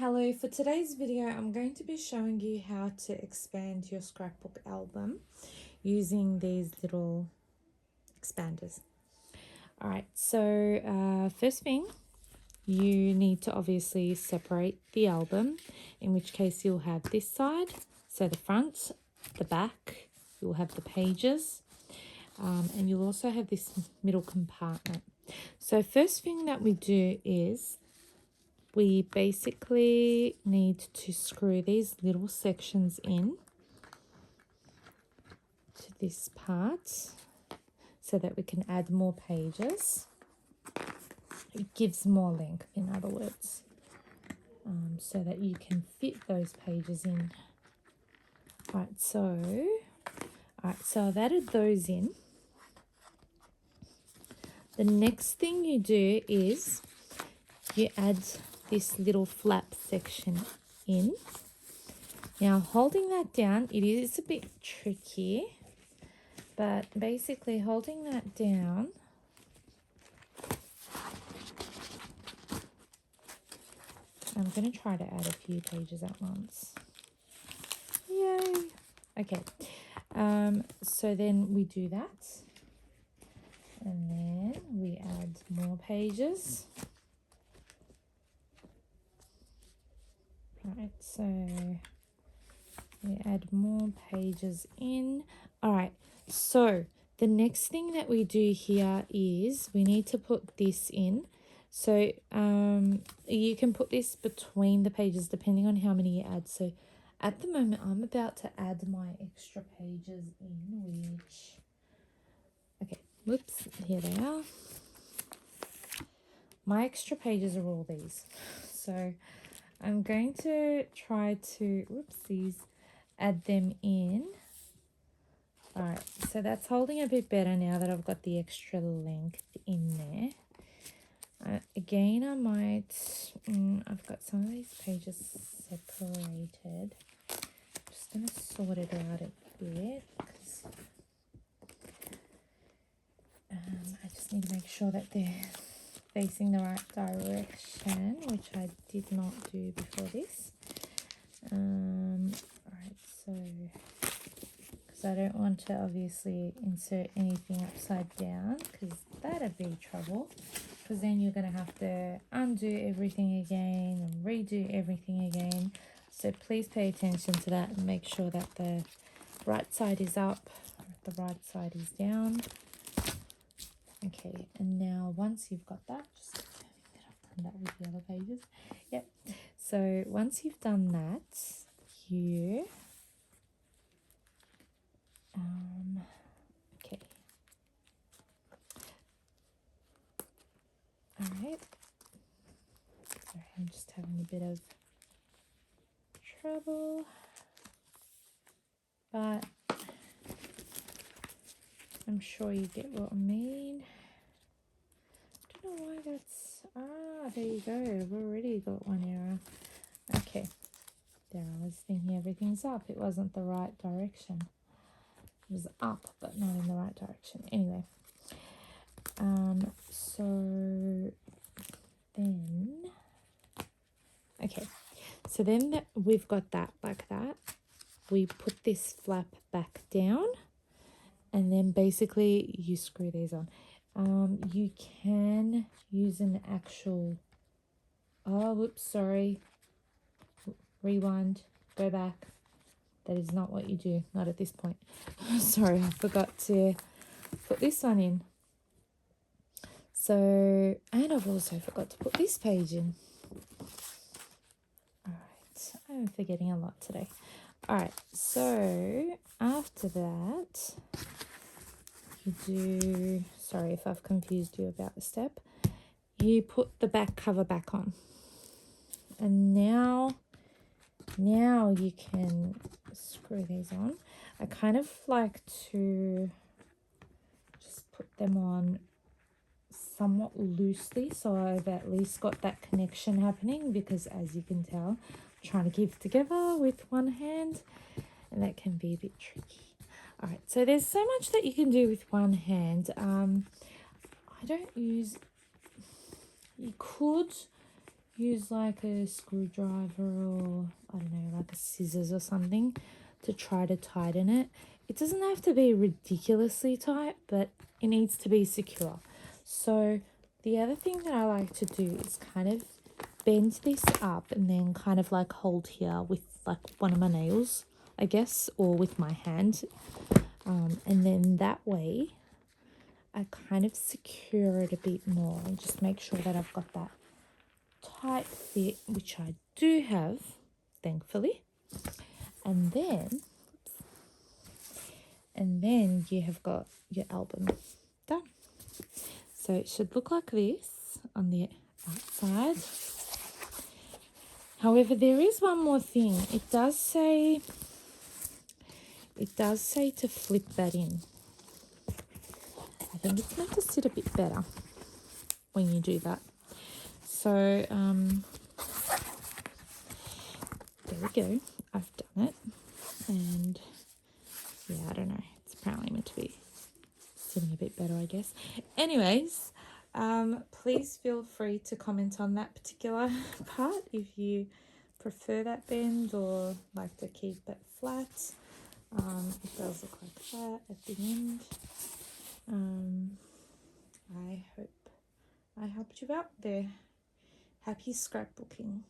Hello, for today's video I'm going to be showing you how to expand your scrapbook album using these little expanders. Alright, so first thing, you need to obviously separate the album, in which case you'll have this side, so the front, the back, you'll have the pages, and you'll also have this middle compartment. So first thing that we do is we basically need to screw these little sections in to this part so that we can add more pages. It gives more length, in other words, so that you can fit those pages in. Alright, so I've added those in. The next thing you do is you add this little flap section in. Now, holding that down, it is a bit tricky, but basically holding that down, I'm going to try to add a few pages at once. Yay! Okay, so then we do that, and then we add more pages. Right, so we add more pages in. All right, so the next thing that we do here is we need to put this in. So you can put this between the pages depending on how many you add. So at the moment I'm about to add my extra pages in, which, okay, whoops, here they are. My extra pages are all these. So I'm going to try to, whoopsies, add them in. All right, so that's holding a bit better now that I've got the extra length in there. Again, I might, I've got some of these pages separated. Just going to sort it out a bit because I just need to make sure that they're facing the right direction, which I did not do before this. Alright, so because I don't want to obviously insert anything upside down, because that'd be trouble, because then you're going to have to undo everything again and redo everything again. So please pay attention to that and make sure that the right side is up, the right side is down. Okay, and now once you've got that, just confirming that I've done that with the other pages. Yep. So once you've done that, you okay. All right. Sorry, I'm just having a bit of trouble, but I'm sure you get what I mean. I don't know why that's, there you go, I've already got one error. Okay, there, I was thinking everything's up. It wasn't the right direction. It was up, but not in the right direction. Anyway, so then, okay, so then we've got that like that. We put this flap back down, and then basically you screw these on. You can use an actual, oh, whoops, sorry, rewind, go back. That is not what you do, not at this point. Sorry, I forgot to put this one in. So, and I've also forgot to put this page in. All right, I'm forgetting a lot today. All right, so after that, you do, sorry if I've confused you about the step, you put the back cover back on. And now you can screw these on. I kind of like to just put them on somewhat loosely, so I've at least got that connection happening, because as you can tell, I'm trying to keep it together with one hand, and that can be a bit tricky. All right, so there's so much that you can do with one hand. I don't use, you could use like a screwdriver or I don't know, like a scissors or something to try to tighten it. It doesn't have to be ridiculously tight, but it needs to be secure. So the other thing that I like to do is kind of bend this up and then kind of like hold here with like one of my nails, I guess, or with my hand. And then that way I kind of secure it a bit more and just make sure that I've got that tight fit, which I do have, thankfully. And then you have got your album done. So it should look like this on the outside. However, there is one more thing. It does say to flip that in. I think it's meant to sit a bit better when you do that. So there we go. I've done it. And yeah, I don't know. It's apparently meant to be sitting a bit better, I guess. Anyways, please feel free to comment on that particular part if you prefer that bend or like to keep it flat. It does look like that at the end. I hope I helped you out there. Happy scrapbooking.